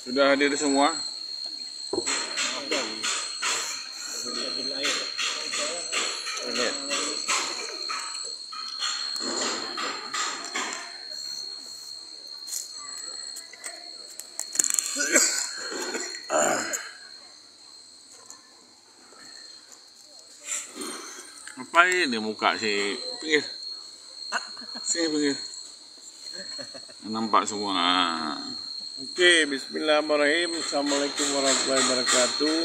Sudah hadir semua. Apa ini muka si pinggir? Sini pinggir. Nampak semua. Oke, bismillahirrahmanirrahim. Assalamualaikum warahmatullahi wabarakatuh.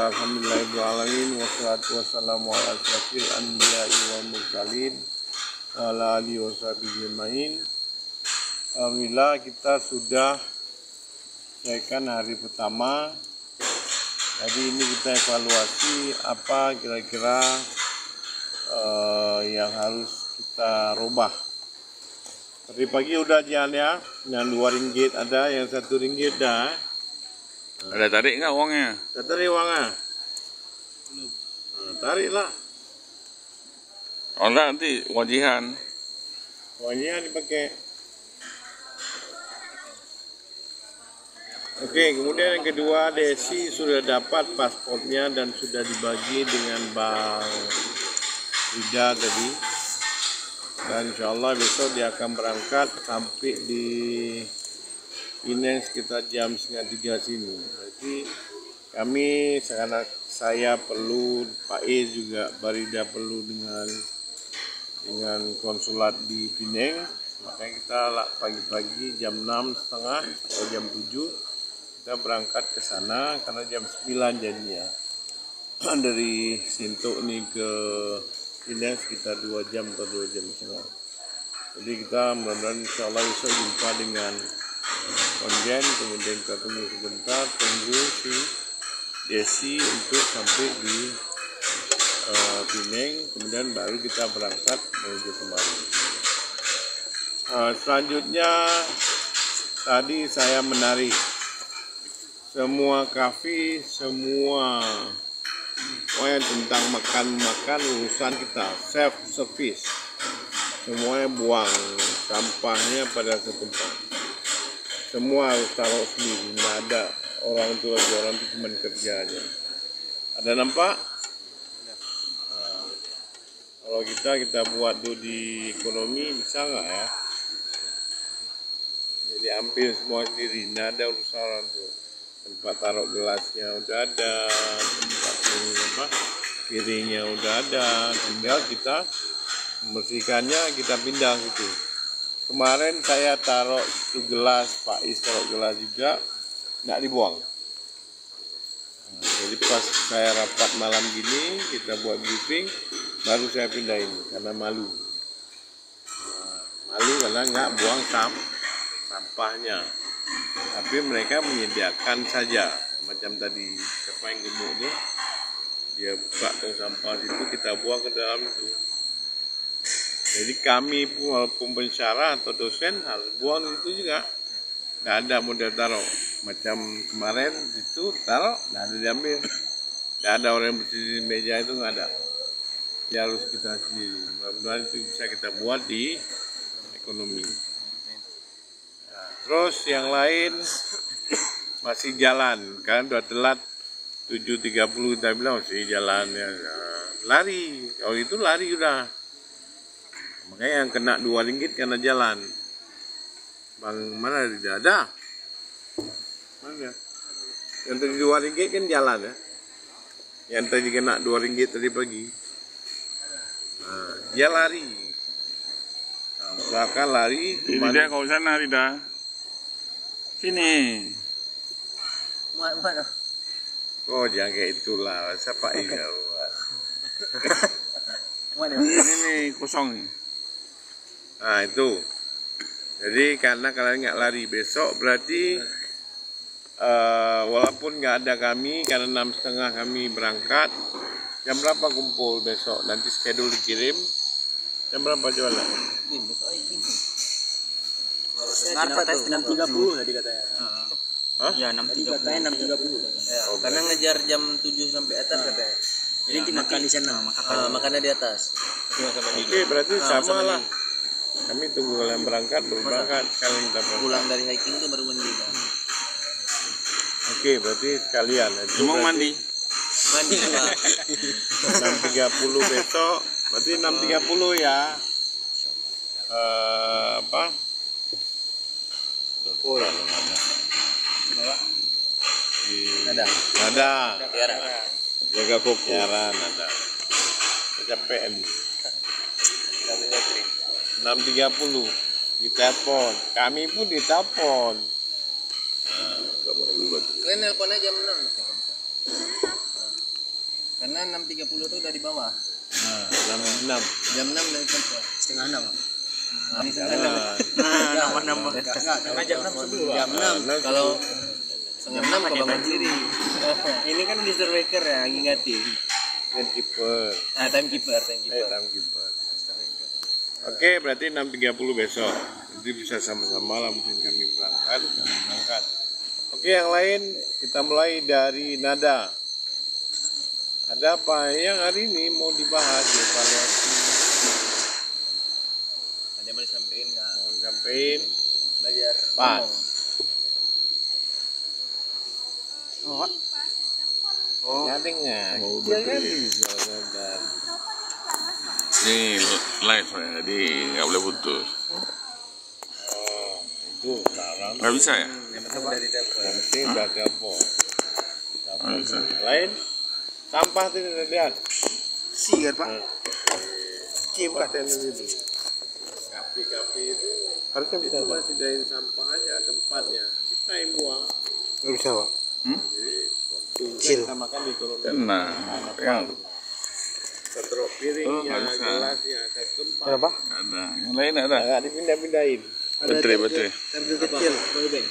Alhamdulillahirrahmanirrahim. Wassalatu wassalamu ala asyrafil anbiya'i wal mursalin wa ala alihi washabihi ajmain. Alhamdulillah kita sudah selesaikan hari pertama. Jadi ini kita evaluasi apa kira-kira yang harus kita rubah. Tadi pagi udah jalan ya, yang RM2 ada, yang RM1 dah. Ada tarik nggak uangnya? Ada tarik uangnya? Belum. Nah, tarik lah. Oh enggak, nanti wajihan. Wajihan dipakai. Oke, kemudian yang kedua, Desi sudah dapat paspornya dan sudah dibagi dengan Bang Rida tadi. Dan insya Allah besok dia akan berangkat sampai di Pinang sekitar jam 2:30 sini. Berarti kami sekarang saya perlu, Pak E juga, Barida perlu dengan konsulat di Pinang. Makanya kita pagi-pagi jam 6:30 atau jam 7 kita berangkat ke sana karena jam 9 jadinya. Dari Sintok nih ke Pinang sekitar 2 jam atau 2 jam setengah. Jadi kita mudah-mudahan insya Allah bisa jumpa dengan konjen, kemudian kita tunggu sebentar, tunggu si Desi untuk sampai di Pinang, kemudian baru kita berangkat menuju kembali. Selanjutnya tadi saya menarik semua kafe, semua pokoknya tentang makan urusan kita self service, semuanya buang sampahnya pada setempat, semua harus taruh sendiri, nggak ada orang itu cuma kerja aja. Ada nampak? Kalau kita buat tuh di ekonomi bisa nggak ya? Jadi ambil semua sendiri, nggak ada urusan orang tuh. Tempat taruh gelasnya udah ada, tempat piringnya udah ada, tinggal kita membersihkannya, kita pindah gitu. Kemarin saya taruh itu gelas, Pak Is taruh gelas juga, nggak dibuang. Jadi pas saya rapat malam gini, kita buat briefing, baru saya pindahin karena malu. Malu karena nggak buang sampahnya. Tapi mereka menyediakan saja, macam tadi siapa yang gemuk nih, dia buka tong sampah situ, kita buang ke dalam itu. Jadi kami pun walaupun pensyarah atau dosen harus buang itu juga. Nggak ada model taruh, macam kemarin itu taruh, nggak ada diambil. Nggak ada orang yang bersih di meja itu, nggak ada. Ya harus kita sendiri. Mudah-mudahan itu bisa kita buat di ekonomi. Terus yang lain masih jalan, kan udah telat 7.30 kita bilang masih jalan ya. Lari, kalau itu lari udah. Makanya yang kena RM2 karena jalan. Bang mana tidak ada? Mana? Yang tadi RM2 kan jalan ya. Yang tadi kena RM2 tadi pagi. Nah, dia lari. Nah, usahakan lari. Rida kau sana Rida. Sini. Mana? Oh jangan kayak itulah. Siapa ini? Ini kosong nih. Nah itu. Jadi karena kalian nggak lari besok berarti walaupun nggak ada kami karena 6:30 kami berangkat. Jam berapa kumpul besok? Nanti schedule dikirim. Jam berapa jualan? Besok ini. Ngarpa tes 6.30 tadi katanya. Hah? Ya 6.30. Ya, karena ngejar jam 7 sampai atas katanya. Jadi kita makan di sana, makannya di atas. Oke, berarti sama lah. Kami tunggu kalian berangkat, baru berangkat. Kalian kita berangkat. Pulang dari hiking tuh baru mandi Bang. Oke, berarti sekalian. Itu Mau berarti mandi? Mandi Bang. 6.30 besok. Berarti 6.30 ya. Apa? Ada. Ada. Tiara. Jaga kok siaran ada. Kecapean. 6.30 ditelepon. Kami pun ditelepon. Kalian nelpon aja jam 6. Karena 6.30 tuh udah di bawah. Nah, 6. Jam 6 dari telepon. Setengah 6. Ini setengah 6. Nambah. Karena jam 6 sebelum. Jam 6. Kalau setengah 6 kau bangun sendiri. Ini kan Mr. Waker ya, ngingatin. Timekeeper. Timekeeper. Timekeeper. Oke, berarti 6.30 besok. Nanti bisa sama-sama lah mungkin kami berangkat. Oke, yang lain kita mulai dari Nada. Ada apa yang hari ini mau dibahas evaluasi? Ada yang mau disampaikan nggak? Mau disampaikan? Belajar Pas. ngomong. Oh, nggak dengar. Dia kan bisa dan Ini live ya, jadi nggak boleh putus. oh itu sekarang. Nggak bisa ya? Yang penting udah di telepon. Yang penting udah telepon. Nggak bisa. Lain sampah tuh lihat. Sigar Pak. Paten itu. Kafe itu Harusnya bisa. itu masih dari sampah aja tempatnya. Kita yang buang. Nggak bisa Pak. Jadi waktu Kecil. kita makan di turun. Nah, yang Setruk piringnya, Oh, nggak bisa. gelasnya, satu tempat. Kenapa? ada. Yang lain ada. Nggak dipindah-pindahin. Baterai. Target kecil. Powerbank.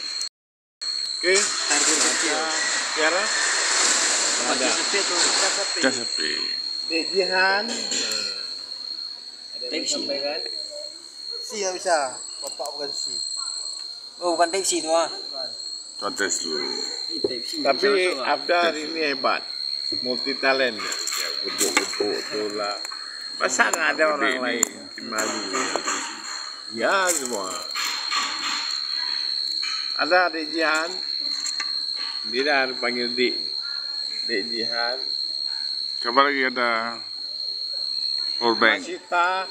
Oke. Target kecil. Tiara. Ada. Sepi tuh. Udah sepi. Dejihan. Ada yang mau disampaikan? Si nggak bisa. Bapak bukan si. Oh, bukan Type-C tuh ah. Protes dulu. Type-C. Tapi Abda hari ini hebat. Multi talent ya. Ya gebuk-gebuk tuh lah. Masa nggak ada orang Gede lain di Malu ya? Ya semua. Ada Dejihan. Dia harus panggil Dejihan. Siapa lagi ada? Powerbank. Masita,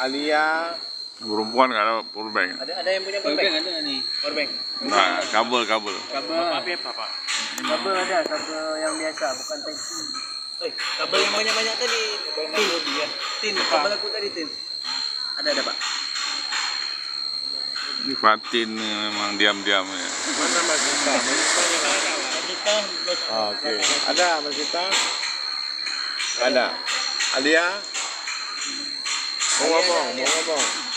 Alia, Perempuan nggak ada powerbank. Ada yang punya powerbank? Ada nih. Powerbank. Nah, kabel. Kabel ada, kabel yang biasa, bukan Type-C. Kabel yang banyak-banyak tadi. Tin, kabel aku tadi tin. Ada Pak. Ini Fatin memang diam-diam ya. mana Masita? Oke. Ada Masita? Ada. Alia? Mau ngomong.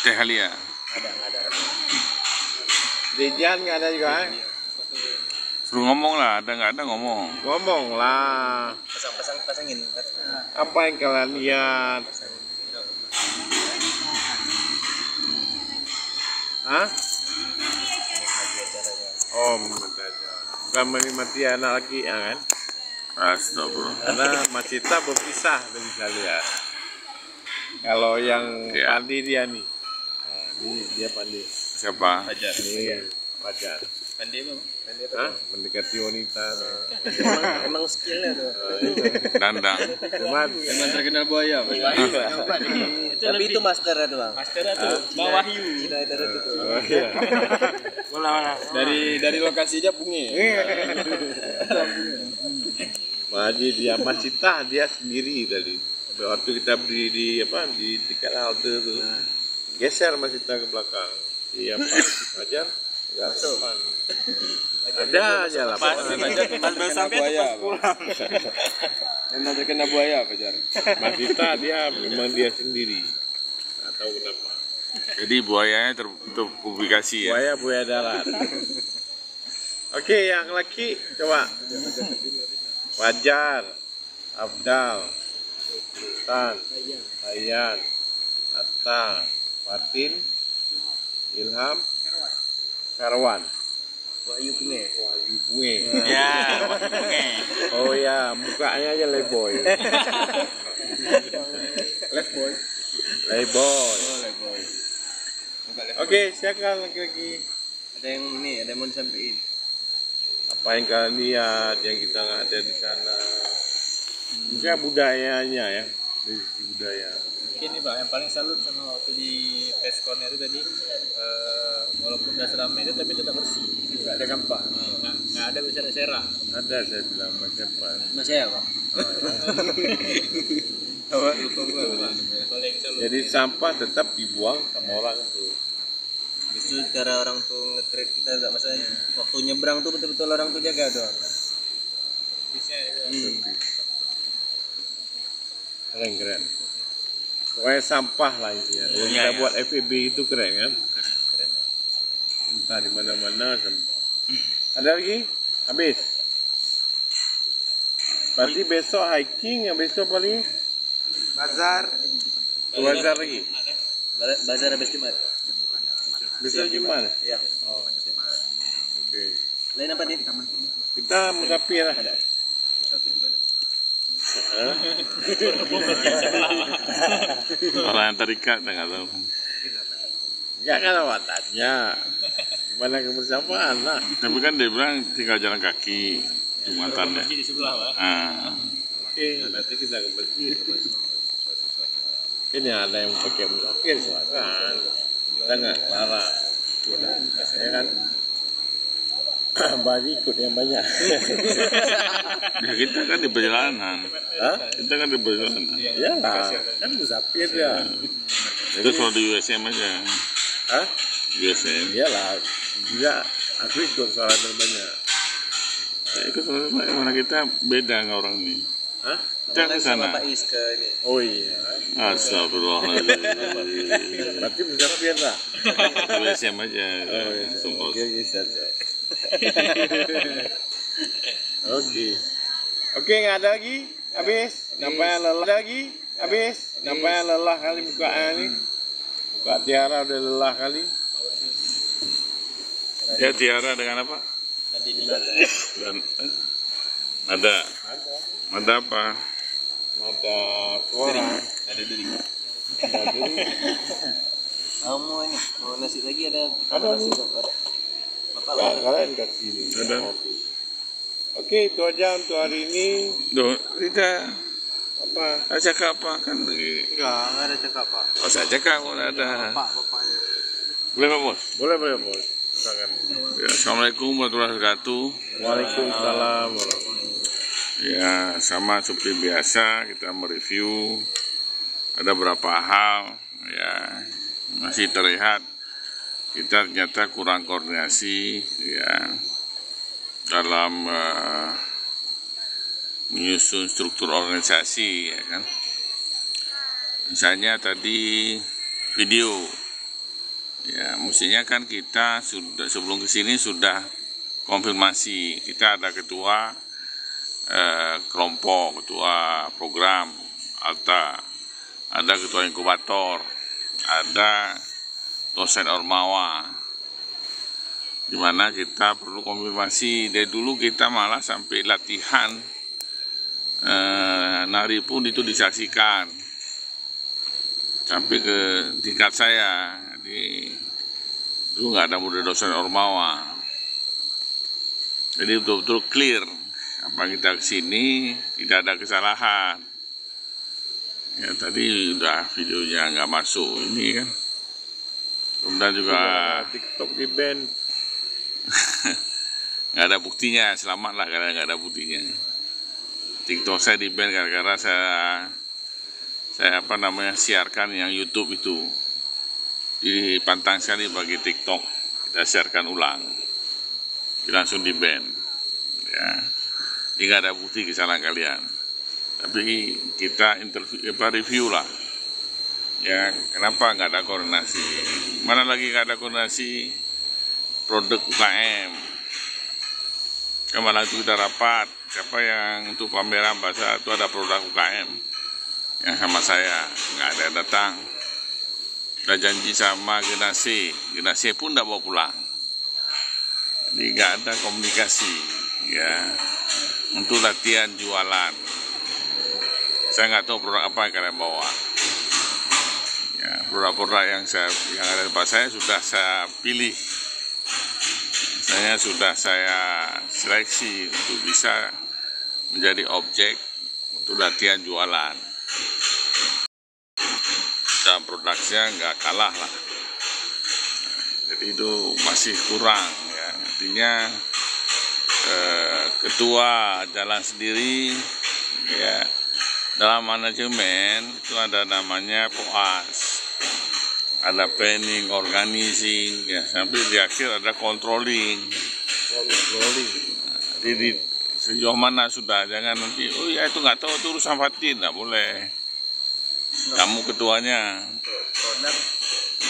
Teh Halia. Ada. Dejihan nggak ada juga? Suruh ngomong lah, ada nggak ada ngomong. Ngomong lah. Pasangin. Apa yang kalian lihat? Hah? Oh, bukan menikmati anak lagi ya kan? Astagfirullah. Karena Masita berpisah dari kalian. Kalau yang Ya. Pandi dia nih. Nah, ini dia Pandi. Siapa? Ini Fajar. Pandi apa? Hah? Mendekati wanita. Emang skillnya tuh. Dandang. Cuman Emang terkenal buaya Pak. Tapi itu master itu bang. Master tuh. Bawah hiu. Cina itu tuh. oh, iya. Dari lokasinya bunyi. Maji dia Masita dia sendiri tadi. Waktu kita berdiri di dekat halte tuh. Geser Masita ke belakang. Iya Pak. Fajar nggak depan. Ada aja lah. Pas baru sampai pas pulang. Emang terkena buaya Fajar. Masita dia memang dia sendiri. Nggak tahu kenapa. Jadi buayanya terpublikasi ya. Buaya darat. Oke, yang laki coba. Fajar, Abdal, Sultan, Ayan, Atta, Fatin, Ilham, Karwan. Wahyu Punge. Wahyu Bunge. Ya, Bunge. Oh ya, mukanya aja leboy. Left boy. Leboy. Oh, left boy. Oke, silakan lagi-lagi. Ada yang mau disampaikan. Apa yang kalian lihat yang kita nggak ada di sana? Misalnya budayanya ya, dari segi budaya. Ini Pak, yang paling salut sama waktu di Peskon itu tadi, walaupun udah seramai itu tapi tetap bersih, nggak ada sampah, nggak ada bersera-sera. Ada saya bilang macam apa? Mas saya Pak. Paling salut. Jadi sampah tetap dibuang sama orang itu. Justru cara orang tuh nge-treat kita nggak masalah. Waktu nyebrang tuh betul-betul orang tuh jaga doang. Keren. Pokoknya sampah lah intinya. Kalau kita buat FEB itu keren kan? Keren. Entah di mana-mana sampah. Ada lagi? Habis. Berarti besok hiking, yang besok paling Bazar. bazar lagi. Bazar habis Jumat. Besok Jumat. Iya. Oke. Lain apa nih? Kita musafir lah. Orang yang terikat nggak tahu. Enggak kan awak tanya. Gimana kebersamaan lah. Tapi kan dia bilang tinggal jalan kaki Jumatan ya. Masjid di sebelah Pak. Oke, berarti kita ke masjid. Ini ada yang pakai musafir silakan. Kita nggak larang. Biasanya kan bagi ikut yang banyak. Ya kita kan di perjalanan. Hah? Kita kan di perjalanan. Ya, kan musafir ya. Itu soal di USM aja. Hah? USM. Iyalah, juga aku ikut soal terbanyak. Ya, itu soal mana kita beda nggak orang ini. Hah? Kita ke sana. Bapak Is ke ini. Oh iya. Astagfirullahaladzim. Berarti musafir lah. USM aja. Semua. Oke, nggak ada lagi. Habis. Nampaknya lelah lagi. Habis. Nampaknya lelah kali bukaan ini. Buka Tiara udah lelah kali. Ya Tiara dengan apa? Dan ada apa? Ada suara. Ada duri. Kamu ini mau nasi lagi ada nasi kok ada. Bapak lah. Kalian kasih ini. Ada. Oke, itu aja untuk hari ini. Duh, tidak. Apa? Saya cakap apa kan? Enggak ada cakap Pak. Oh, saya cakap pun ada. Bapaknya. Boleh Pak Bos? Boleh, bos. Silakan. Ya, Assalamualaikum warahmatullahi wabarakatuh. Waalaikumsalam warahmatullahi. Ya, sama seperti biasa kita mereview ada beberapa hal ya masih terlihat kita ternyata kurang koordinasi ya dalam menyusun struktur organisasi ya kan. Misalnya tadi video ya mestinya kan kita sudah sebelum kesini sudah konfirmasi kita ada ketua kelompok, ketua program Alta, ada ketua inkubator, ada dosen Ormawa, di mana kita perlu konfirmasi. Dari dulu kita malah sampai latihan nari pun itu disaksikan sampai ke tingkat saya. Jadi dulu nggak ada muda dosen Ormawa, jadi betul-betul clear. Apa kita kesini tidak ada kesalahan. Ya tadi udah videonya nggak masuk ini kan. Kemudian juga TikTok di band. nggak ada buktinya, selamat lah karena nggak ada buktinya. TikTok saya di ban gara-gara saya siarkan yang YouTube itu. Jadi pantang sekali bagi TikTok kita siarkan ulang. Jadi langsung di ban. Ya. Ini nggak ada bukti kesalahan kalian, tapi kita review lah. Ya, kenapa nggak ada koordinasi? Mana lagi nggak ada koordinasi produk UKM? Kemarin itu kita rapat, siapa yang untuk pameran bahasa itu ada produk UKM yang sama saya, nggak ada yang datang. Udah janji sama Genasi pun nggak mau pulang. Jadi nggak ada komunikasi, ya. Untuk latihan jualan, saya nggak tahu produk apa yang kalian bawa. Ya, produk-produk yang ada di tempat saya sudah saya pilih. Sudah saya seleksi untuk bisa menjadi objek untuk latihan jualan. Dan produksinya nggak kalah lah. Jadi itu masih kurang ya. Artinya ketua jalan sendiri ya. Dalam manajemen itu ada namanya POAS, ada planning, organizing, ya sampai di akhir ada controlling. Jadi sejauh mana sudah, jangan nanti oh ya itu nggak tahu, itu urusan Fatin, nggak boleh. Kamu ketuanya. Produk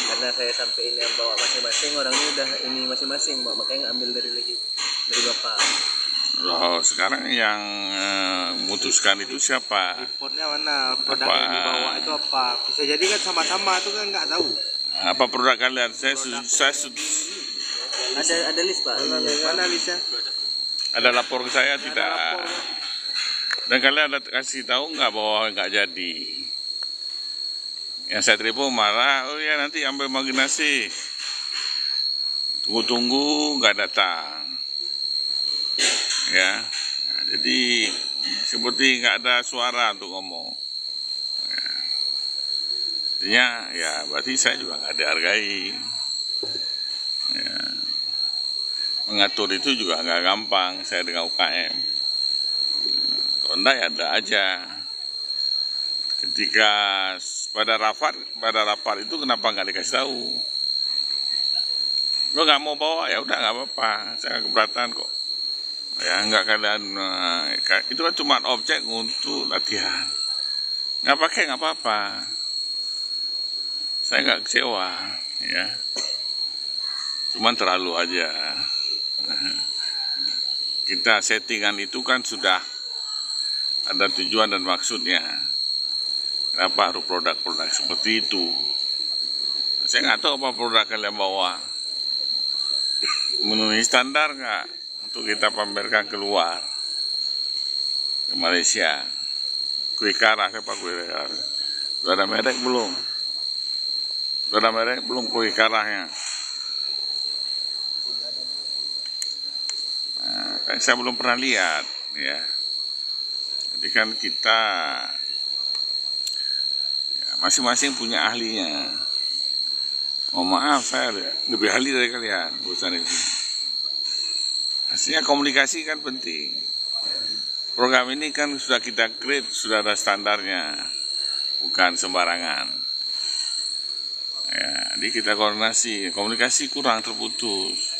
karena saya sampai ini yang bawa masing-masing, orangnya udah ini masing-masing, makanya ngambil dari bapak. Loh, sekarang yang memutuskan itu siapa? Reportnya mana? Produk yang dibawa itu apa? Bisa jadi kan sama-sama itu kan nggak tahu. Apa produk kalian? Ada list Pak. Mana listnya? Ada lapor ke saya tidak? Dan kalian ada kasih tahu nggak bahwa nggak jadi? Yang saya terima marah, oh ya nanti ambil imajinasi. Tunggu-tunggu nggak datang. Ya, jadi seperti nggak ada suara untuk ngomong. Ya. Artinya ya berarti saya juga nggak dihargai. Ya. Mengatur itu juga nggak gampang saya dengan UKM. Kalau enggak ya ada aja. Ketika pada rapat itu kenapa nggak dikasih tahu? Lo nggak mau bawa ya udah nggak apa-apa, saya keberatan kok. Ya nggak kalian itu kan cuma objek untuk latihan, nggak pakai nggak apa-apa, saya nggak kecewa ya, cuman terlalu aja. Kita settingan itu kan sudah ada tujuan dan maksudnya, kenapa harus produk-produk seperti itu? Saya nggak tahu apa produk kalian bawa, memenuhi standar nggak untuk kita pamerkan keluar ke Malaysia. Kue karah, siapa kue karah? Sudah ada merek belum? Sudah ada merek belum kue karahnya? Nah, kan saya belum pernah lihat ya. Jadi kan kita ya, masing-masing punya ahlinya. Mohon maaf, saya lebih ahli dari kalian urusan itu. Artinya komunikasi kan penting. Program ini kan sudah kita create, sudah ada standarnya, bukan sembarangan. Ya, jadi kita komunikasi kurang, terputus.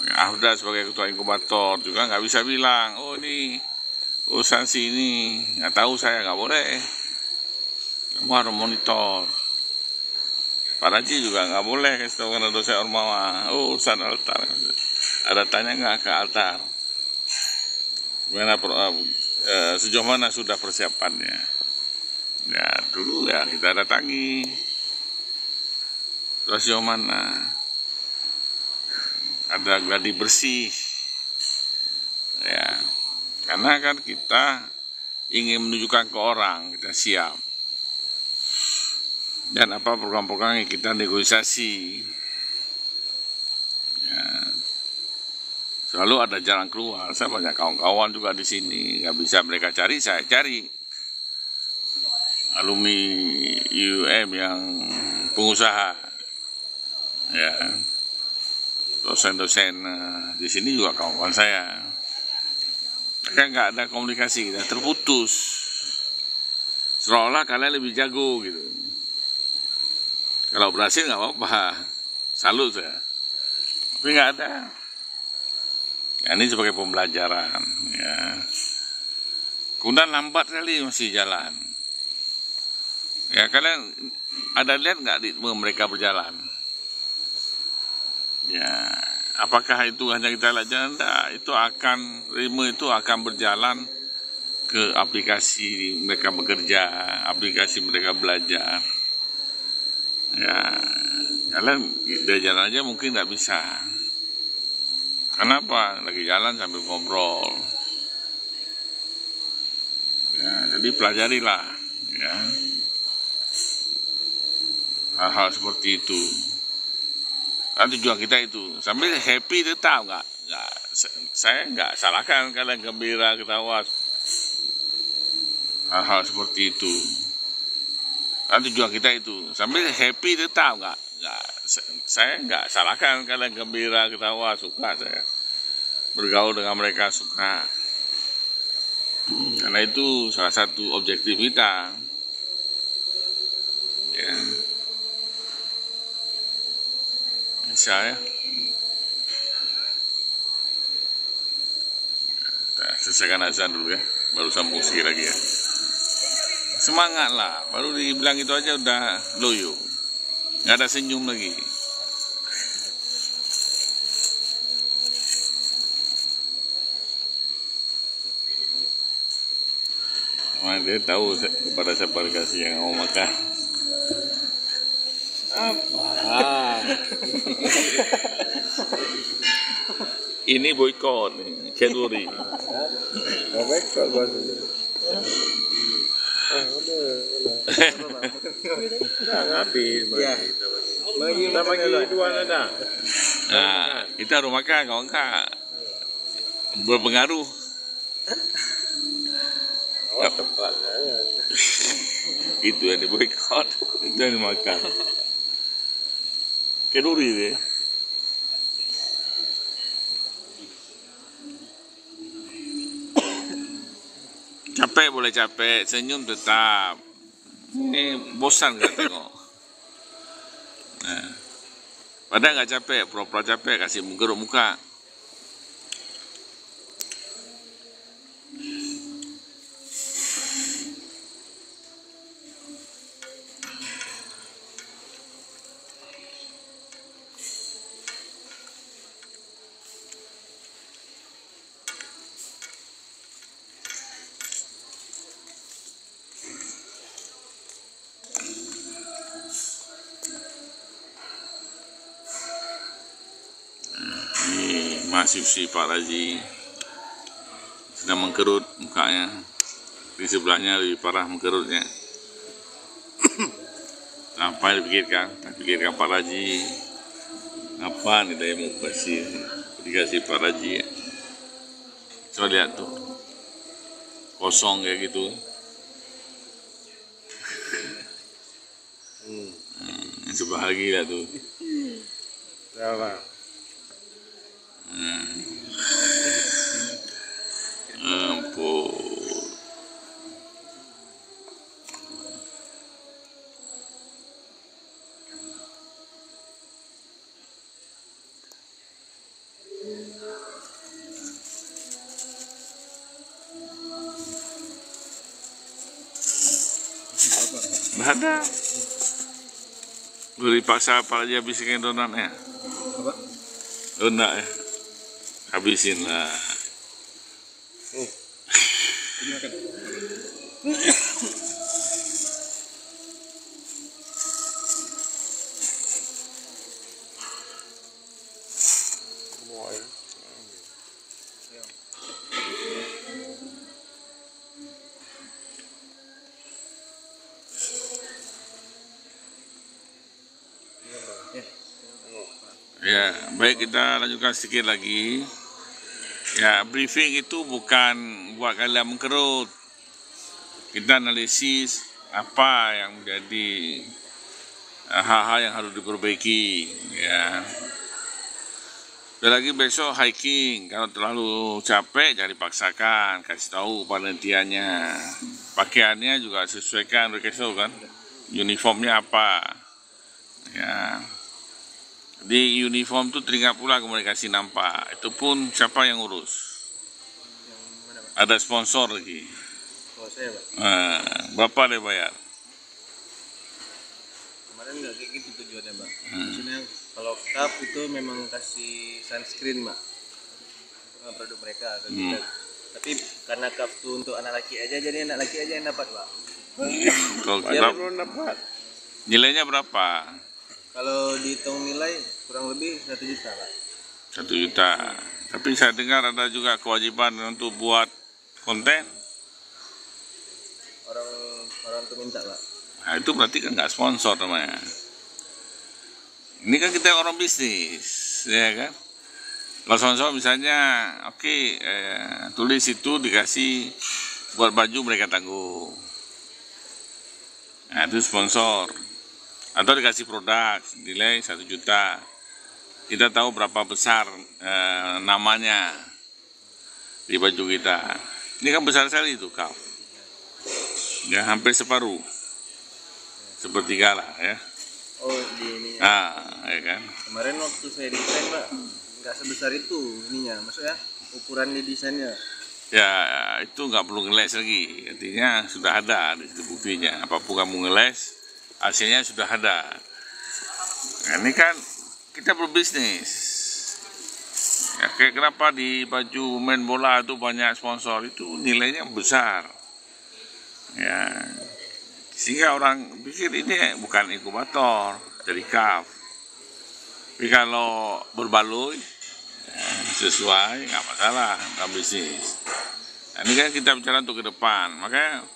Ya, Afda sebagai ketua inkubator juga nggak bisa bilang, oh ini urusan sini, nggak tahu saya, nggak boleh. Kamu harus monitor. Pak Raji juga nggak boleh kasih tahu karena dosa Ormawa, oh urusan altar. Ada tanya nggak ke altar? Sejauh mana sudah persiapannya? Ya dulu ya kita datangi. Terus sejauh mana? Ada gladi bersih. Ya, karena kan kita ingin menunjukkan ke orang kita siap. Dan apa program-program yang kita negosiasi. Ya. Selalu ada jalan keluar. Saya banyak kawan-kawan juga di sini, nggak bisa mereka cari, saya cari. Alumni UM yang pengusaha, ya, dosen-dosen di sini juga kawan-kawan saya. Kan nggak ada komunikasi, kita terputus. Seolah-olah kalian lebih jago gitu. Kalau berhasil nggak apa-apa, salut saya. Tapi nggak ada. Ya, ini sebagai pembelajaran. Ya. Kemudian lambat kali masih jalan. Ya kalian ada lihat nggak di mereka berjalan? Ya, apakah itu hanya kita lihat jalan? Nah, itu akan itu akan berjalan ke aplikasi mereka bekerja, aplikasi mereka belajar. Ya, kalian dari jalan aja mungkin nggak bisa. Kenapa? Lagi jalan sambil ngobrol. Ya, jadi pelajarilah. Ya. hal-hal seperti itu. Kan tujuan kita itu sambil happy tetap nggak saya nggak salahkan kalian gembira ketawa, hal-hal seperti itu. Kan tujuan kita itu sambil happy tetap nggak saya nggak salahkan kalian gembira ketawa, suka saya bergaul dengan mereka, suka, karena itu salah satu objektif kita ya. Saya selesaikan azan dulu ya, baru sambung sedikit lagi ya. Semangat lah, baru dibilang itu aja udah loyo, nggak ada senyum lagi. Nah, dia tahu kepada siapa dikasih yang mau makan. Ini boykot nih, Kenduri. Boykot bahasa. Udah habis. Kita bagi dua nada. Nah, kita harus makan, kalau enggak berpengaruh. Oh, tepat. Itu yang diboykot, itu yang dimakan. Kenduri deh. Capek boleh capek, senyum tetap. Ini bosan nggak tengok. Nah, padahal nggak capek, pura-pura capek, kasih menggeruk muka. Masih si Pak Raji sedang mengkerut mukanya, di sebelahnya lebih parah mengkerutnya. Apa yang dipikirkan Pak Raji, apa nih dia mau dikasih Pak Raji ya? Coba lihat tuh, kosong kayak gitu. Sebahagia tuh. Salah. Ampun. Nggak ada. Gue dipaksa apa aja habisin donatnya. Apa? Donat ya. Habisin lah. Ini makan. Ya, baik, kita lanjutkan sedikit lagi. Ya, briefing itu bukan buat kalian mengkerut. Kita analisis apa yang menjadi hal-hal yang harus diperbaiki. Ya. Dan lagi besok hiking, kalau terlalu capek jangan dipaksakan, kasih tahu panitianya. Pakaiannya juga sesuaikan, kasih tahu kan, uniformnya apa. Ya. Di uniform itu teringat pula komunikasi nampak. Itu pun siapa yang urus? Ada sponsor lagi. Oh, saya, Pak. Berapa dia bayar? Kemarin nggak kayak gitu tujuannya, Pak. Maksudnya kalau cup itu memang kasih sunscreen, Pak. Produk mereka. Tapi karena cup itu untuk anak laki aja, jadi anak laki aja yang dapat, Pak. Kalau Dia belum dapat. nilainya berapa? Kalau dihitung nilai kurang lebih 1 juta, Pak. 1 juta. Tapi saya dengar ada juga kewajiban untuk buat konten. Orang tuh minta, Pak. Nah, itu berarti kan nggak sponsor namanya. Ini kan kita orang bisnis, ya kan? Kalau sponsor misalnya, oke, tulis itu dikasih buat baju mereka tanggung. Nah, itu sponsor. Atau dikasih produk nilai 1 juta. Kita tahu berapa besar namanya di baju kita. Ini kan besar sekali itu kaf. Ya, hampir separuh. Sepertiga lah ya. Oh, di ini. Ya kan. Kemarin waktu saya desain, Pak, nggak sebesar itu ininya. Maksudnya ukuran di desainnya. Ya, itu nggak perlu ngeles lagi. Artinya sudah ada di situ buktinya. Apapun kamu ngeles, hasilnya sudah ada. Nah, ini kan kita berbisnis. Ya, kayak kenapa di baju main bola itu banyak sponsor, itu nilainya besar. Ya, sehingga orang pikir ini bukan inkubator dari kaf. Tapi kalau berbaloi ya, sesuai, nggak masalah dalam bisnis. Nah, ini kan kita bicara untuk ke depan. Makanya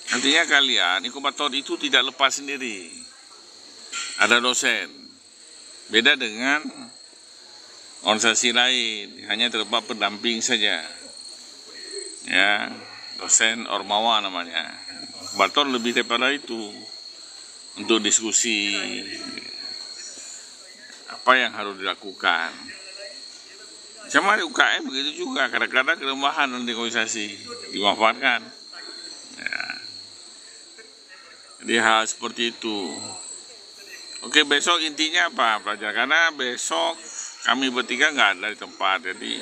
artinya kalian inkubator itu tidak lepas sendiri. Ada dosen. Beda dengan organisasi lain, hanya terdapat pendamping saja. Ya, dosen Ormawa namanya. Inkubator lebih daripada itu, untuk diskusi apa yang harus dilakukan. Sama UKM begitu juga, kadang-kadang kelemahan dalam organisasi dimanfaatkan. Ya. Jadi hal seperti itu. Oke, besok intinya apa pelajar? Karena besok kami bertiga nggak ada di tempat, jadi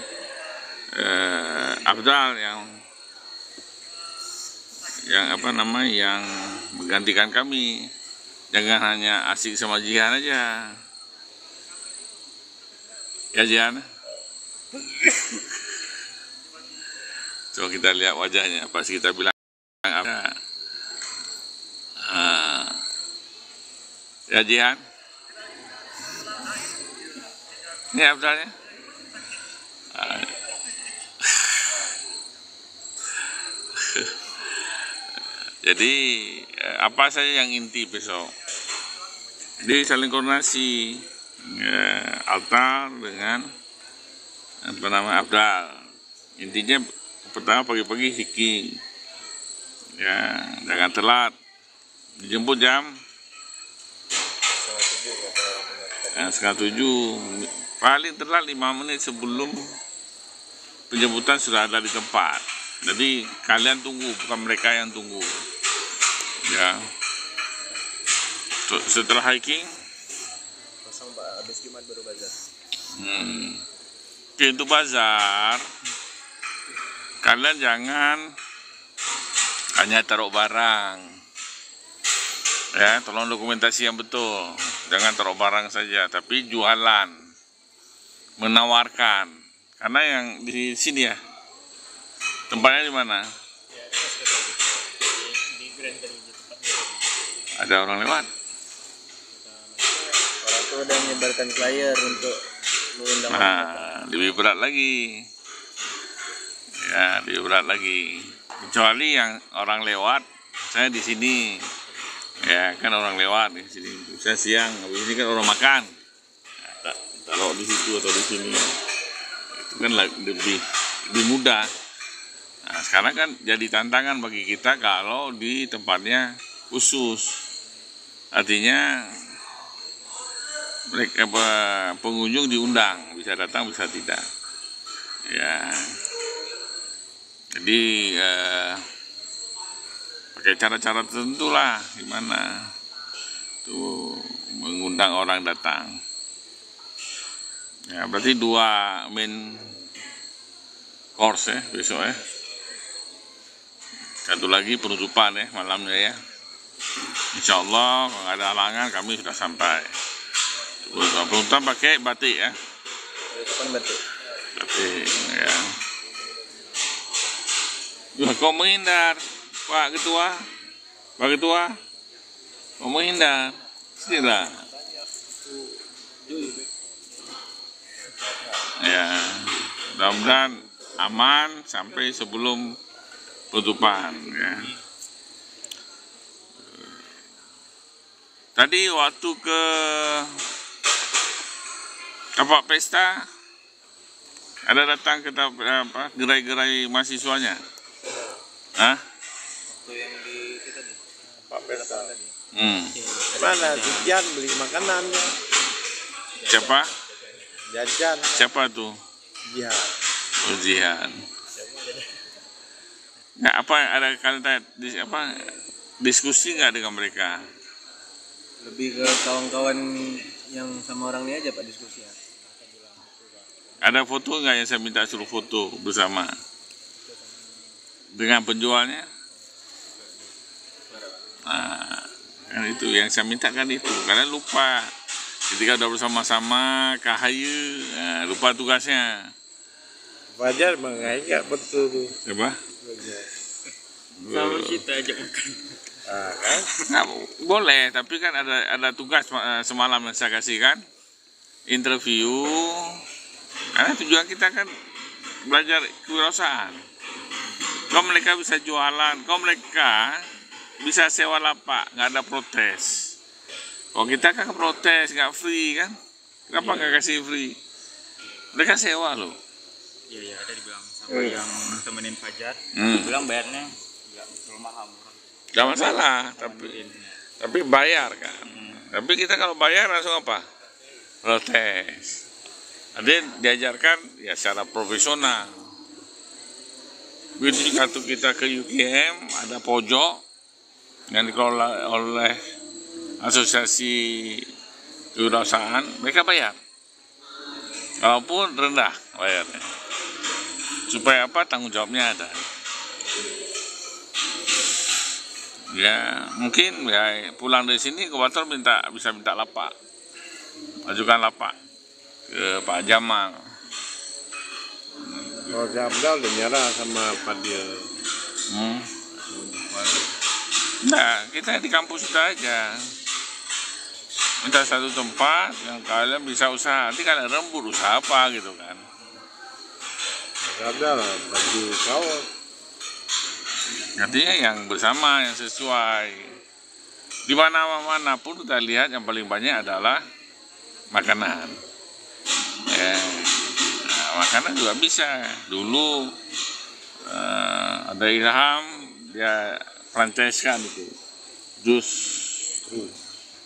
Abdal yang menggantikan kami. Jangan hanya asik sama Jihan aja. Ya Jihan. Coba kita lihat wajahnya, pas kita bilang apa? Ya Jihan. Ini Abdalnya. Jadi apa saja yang inti besok? Jadi saling koordinasi Altar dengan Abdal. Intinya pertama pagi-pagi hiking. Ya, jangan telat. Dijemput jam 6:30. Paling telat 5 menit sebelum penjemputan sudah ada di tempat. Jadi kalian tunggu, bukan mereka yang tunggu. Ya. Setelah hiking, Kosong, Pak, habis Jumat baru bazar. Oke, untuk bazar, kalian jangan hanya taruh barang. Ya, tolong dokumentasi yang betul. Jangan taruh barang saja, tapi jualan, menawarkan. Karena yang di sini ya, tempatnya di mana? Di Grand tadi, di tempatnya tadi. Ada orang lewat. Orang tua udah menyebarkan flyer untuk mengundang. Nah, lebih berat lagi. Ya, lebih berat lagi. Kecuali yang orang lewat, saya di sini. Ya, kan orang lewat di sini. Saya siang, habis ini kan orang makan. Nah, taruh di situ atau di sini. Itu kan lebih mudah. Nah, sekarang kan jadi tantangan bagi kita kalau di tempatnya khusus. Artinya mereka pengunjung diundang, bisa datang bisa tidak. Ya. Jadi pakai cara-cara tertentu lah, gimana tuh mengundang orang datang. Ya, berarti 2 main course ya besok ya. Satu lagi penutupan ya malamnya ya. Insya Allah kalau nggak ada halangan kami sudah sampai. Penutupan pakai batik ya. Penutupan batik. Batik ya. Kau menghindar, Pak Ketua. Pak Ketua, kau menghindar. Sinilah. Ya, mudah-mudahan aman sampai sebelum penutupan ya. Tadi waktu ke Apa pesta? Ada datang ke gerai-gerai mahasiswanya? Hah? Itu yang di itu tadi. Pak Pesta. Hmm. Mana Jajan beli makanannya? Siapa? Jajan. Siapa tuh? Jihad. Ujian. Nggak apa ada diskusi nggak dengan mereka? Lebih ke kawan-kawan yang sama orang ini aja Pak diskusinya. Ada foto nggak yang saya minta suruh foto bersama dengan penjualnya? Nah, kan itu yang saya minta kan itu. Karena lupa ketika udah bersama-sama kahaya, lupa tugasnya. Fajar mengayak betul tuh. Coba. Sama kita ajak makan. Kan? Nah, boleh, tapi kan ada tugas semalam yang saya kasih kan, interview. Karena tujuan kita kan belajar kewirausahaan. Kalau mereka bisa jualan, kalau mereka bisa sewa lapak, nggak ada protes. Kalau kita kan protes, nggak free kan? Kenapa nggak kasih free? Mereka sewa loh. Iya ada dibilang sama yang temenin Fajar. Bilang bayarnya nggak terlalu mahal. Gak masalah, tapi bayar kan. Tapi kita kalau bayar langsung apa? Protes. Ada diajarkan ya secara profesional. Begitu juga kita ke UGM ada pojok yang dikelola oleh asosiasi kewirausahaan, mereka bayar. Walaupun rendah bayarnya. Supaya apa? Tanggung jawabnya ada. Ya mungkin ya pulang dari sini ke Bator bisa minta lapak, ajukan lapak ke Pak Jamal. Kalau Abdal udah nyerah sama Fadil. Nah kita di kampus kita aja minta satu tempat yang kalian bisa usaha. Nanti kalian rembur usaha apa gitu kan? Abdal baju kaos. Artinya yang bersama, yang sesuai. Di mana-mana pun kita lihat yang paling banyak adalah makanan. Ya. Nah, makanan juga bisa. Dulu ada Ilham, dia franchise-kan itu.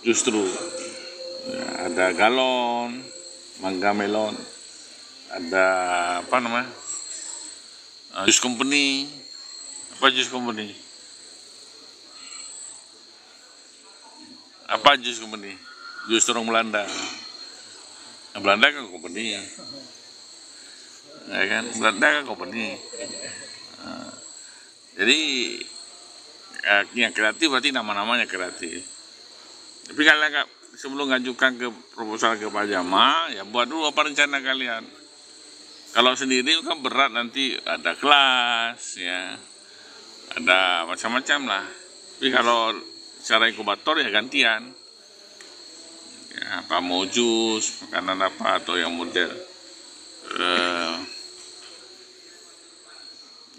Justru. Ya, ada galon, mangga melon, ada apa namanya? Jus company. Apa jus company? Apa jus company? Jus orang Belanda. Nah, Belanda kan company. Ya kan? Belanda kan company. Nah, jadi yang kreatif berarti nama-namanya kreatif. Tapi kalian sebelum ngajukan ke proposal ke Pak Jamal, ya buat dulu apa rencana kalian. Kalau sendiri kan berat, nanti ada kelas, ya. Ada macam-macam lah. Tapi kalau secara inkubator ya gantian. Ya, apa mau jus, makanan apa atau yang model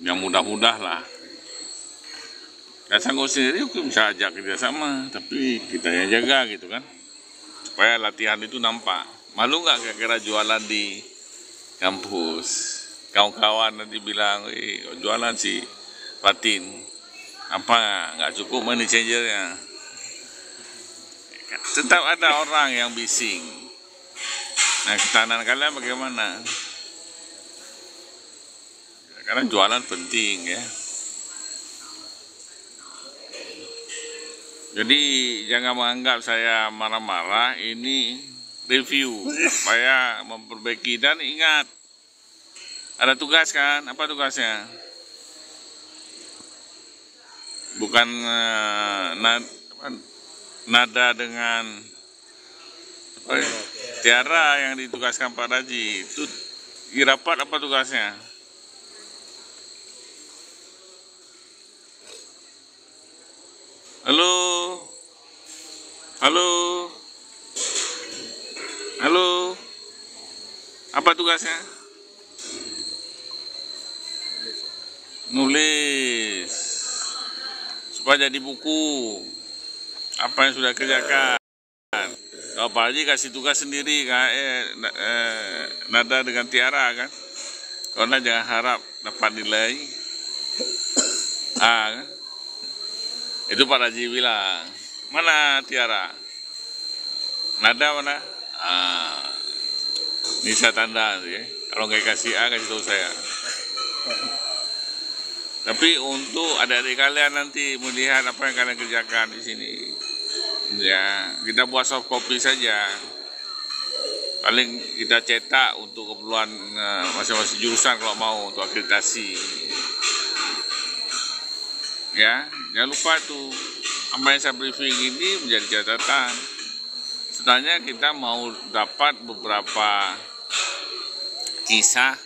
yang mudah-mudah lah. Dan sanggup sendiri bisa ajak kerjasama, tapi kita yang jaga gitu kan, supaya latihan itu nampak. Malu nggak kira-kira jualan di kampus? Kawan-kawan nanti bilang, jualan sih Fatin, apa nggak cukup money changernya? Tetap ada orang yang bising. Nah, ketahanan kalian bagaimana? Karena jualan penting ya. Jadi jangan menganggap saya marah-marah, ini review supaya memperbaiki. Dan ingat, ada tugas kan? Apa tugasnya? Bukan nada dengan Tiara yang ditugaskan Pak Raji. Itu di rapat apa tugasnya? Halo, halo, halo, apa tugasnya? Nulis supaya jadi buku apa yang sudah kerjakan. Kalau Pak Haji kasih tugas sendiri kan, Nada dengan Tiara kan. Karena jangan harap dapat nilai A kan. Itu Pak Haji bilang, mana Tiara? Nada mana? Ini saya tanda ya. Kalau nggak kasih A, kasih tahu saya. Tapi untuk adik-adik kalian nanti melihat apa yang kalian kerjakan di sini, ya kita buat soft copy saja. Paling kita cetak untuk keperluan masing-masing jurusan kalau mau untuk akreditasi. Ya, jangan lupa tuh apa yang saya briefing ini menjadi catatan. Sebenarnya kita mau dapat beberapa kisah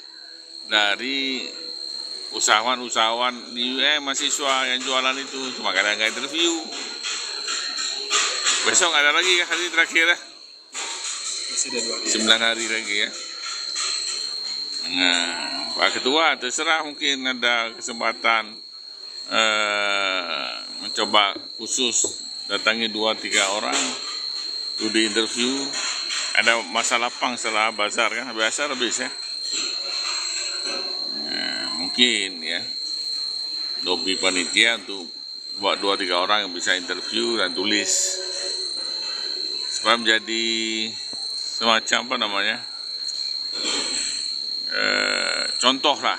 dari usahawan-usahawan di mahasiswa yang jualan itu, cuma kadang nggak interview. Besok ada lagi ya, hari terakhir ya. 9 hari lagi ya. Nah, Pak Ketua terserah, mungkin ada kesempatan mencoba khusus datangi 2-3 orang tuh di interview. Ada masa lapang setelah bazar kan, biasa habis ya. Mungkin ya lobby panitia untuk buat 2-3 orang yang bisa interview dan tulis supaya menjadi semacam apa namanya contoh lah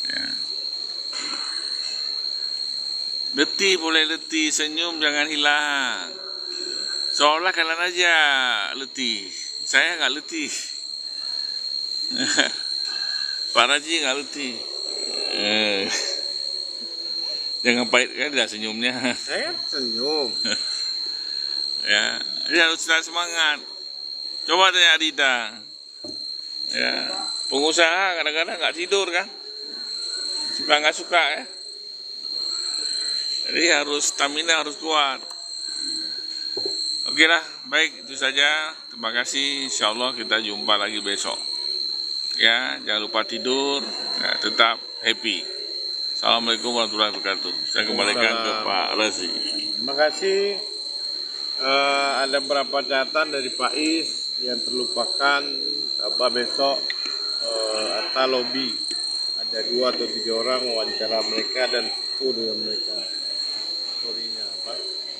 ya. Letih boleh letih, senyum jangan hilang, seolah kalian aja letih, saya nggak letih. Pak Haji nggak letih. Jangan pahit kan dah senyumnya. Saya senyum. Ya, dia harus semangat. Coba tanya Adida. Ya, pengusaha kadang-kadang nggak tidur kan? Suka nggak suka ya. Jadi harus stamina harus kuat. Oke lah, baik itu saja. Terima kasih. Insya Allah kita jumpa lagi besok. Ya, jangan lupa tidur, ya, tetap happy. Assalamualaikum warahmatullahi wabarakatuh. Saya kembalikan ke Pak Razi. Terima kasih. Ada beberapa catatan dari Pak Is yang terlupakan. Coba besok atau lobby ada 2 atau 3 orang wawancara mereka dan foto dengan mereka. Storynya apa?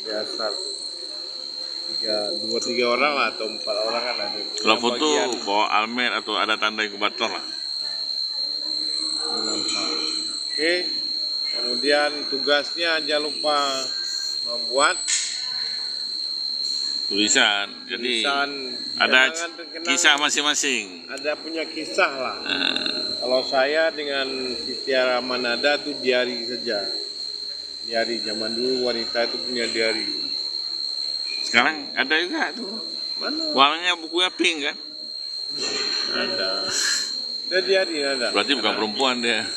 Biasa 2-3 orang lah atau 4 orang kan ada. Kalau foto bawa almet atau ada tanda inkubator lah. Oke. Kemudian tugasnya jangan lupa membuat tulisan. Jadi tulisan, ada kisah masing-masing. Ada punya kisah lah. Kalau saya dengan Tiara Manada tuh diari saja. Diari zaman dulu wanita itu punya diari. Sekarang ada juga tuh. Mana? Warnanya bukunya pink kan? Ada. Ada diari ada. Berarti bukan perempuan dia.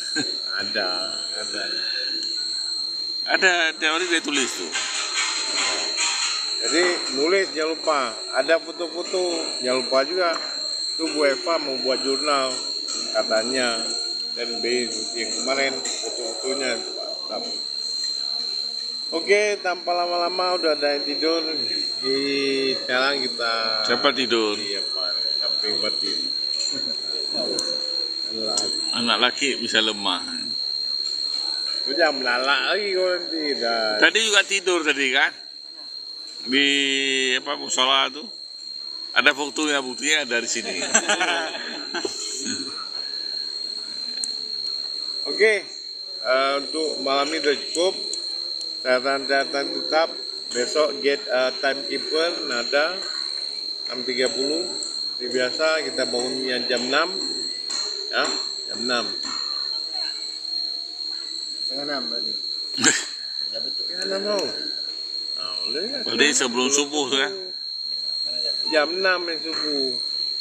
Ada. Ada teori dia tulis tuh. Jadi nulis jangan lupa. Ada foto-foto jangan lupa juga. Tuh Bu Eva mau buat jurnal katanya dan B yang kemarin foto-fotonya. Oke, tanpa lama-lama udah ada yang tidur. Sekarang kita. Siapa tidur? Iya Pak, samping batin. Anak laki bisa lemah. Lu jangan melalak lagi kalau nanti. Tadi juga tidur tadi kan? Di apa musola tuh? Ada buktinya dari sini. Oke, untuk malam ini udah cukup. Catatan tetap besok get timekeeper Nada 6.30. Seperti biasa kita bangunnya jam 6 ya, jam 6. Setengah 6 berarti. Ya betul. Ya 6 mau. Berarti sebelum subuh tuh ya? Jam 6 yang subuh.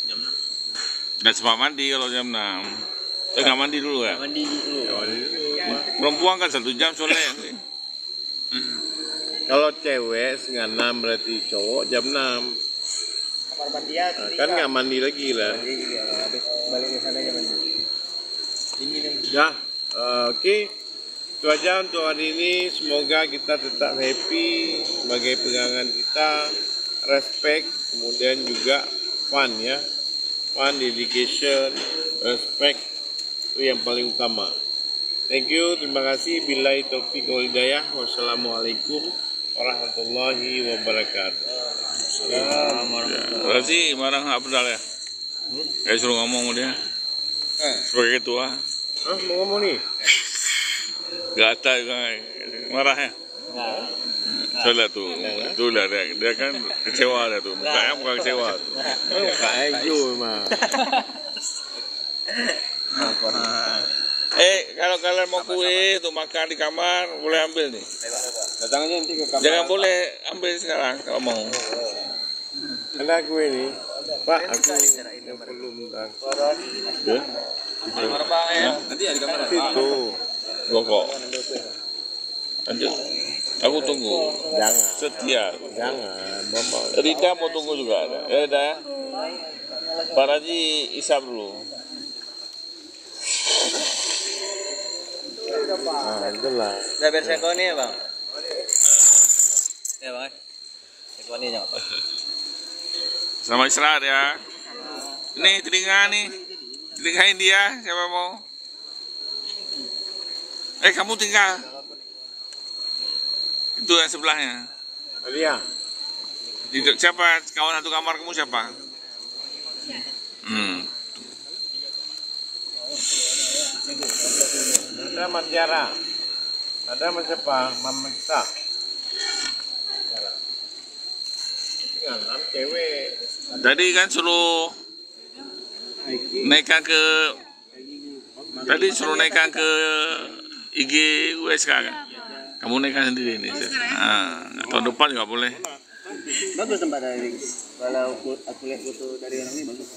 Jam 6. Dan sempat mandi kalau jam 6. Nggak mandi dulu ya? Mandi dulu. Perempuan kan 1 jam sore. Kalau cewek setengah 6 berarti cowok jam 6. Kamar mandian. Kan nggak mandi lagi lah. Habis balik ke sana aja mandi. Dingin yang. Ya, oke. Itu aja untuk hari ini. Semoga kita tetap happy sebagai pegangan kita. respect, kemudian juga fun ya. Fun, dedication, respect itu yang paling utama. Thank you, terima kasih. Billahi taufiq wal hidayah. Wassalamualaikum warahmatullahi wabarakatuh. Berarti marah nggak pedal ya? Kayak suruh ngomong sama dia sebagai ketua. Mau ngomong nih? Gak ada marah ya? Soalnya tuh, itulah dia kan kecewa dia tuh, mukanya bukan kecewa tuh. Kayak mah. Kalau kalian mau kue untuk makan di kamar, boleh ambil nih. Datang aja nanti ke kamar. Jangan boleh ambil sekarang kalau mau. Ada kue nih. Pak, aku belum tang. Nanti ya di kamar. Situ. Bokok. Lanjut. Aku tunggu. Jangan. Setia. Jangan. Bapak. Rida mau tunggu juga ada. Ya udah. Pak Haji isap dulu. Nah, itulah. Udah biar sekoni ya bang. Ya bang. Sekoni nya. Selamat istirahat ya. Ini telinga nih. Telingain dia siapa mau. Kamu tinggal. Itu yang sebelahnya. Alia. Siapa kawan satu kamar kamu siapa? Ada Matiara. Ada siapa? Mama kita. Tinggal cewek. Tadi kan suruh naikkan ke IG USK kan? Kamu naikkan sendiri ini. Tahun depan juga boleh. Bagus tempat dari. Kalau aku lihat foto dari orang ini bagus.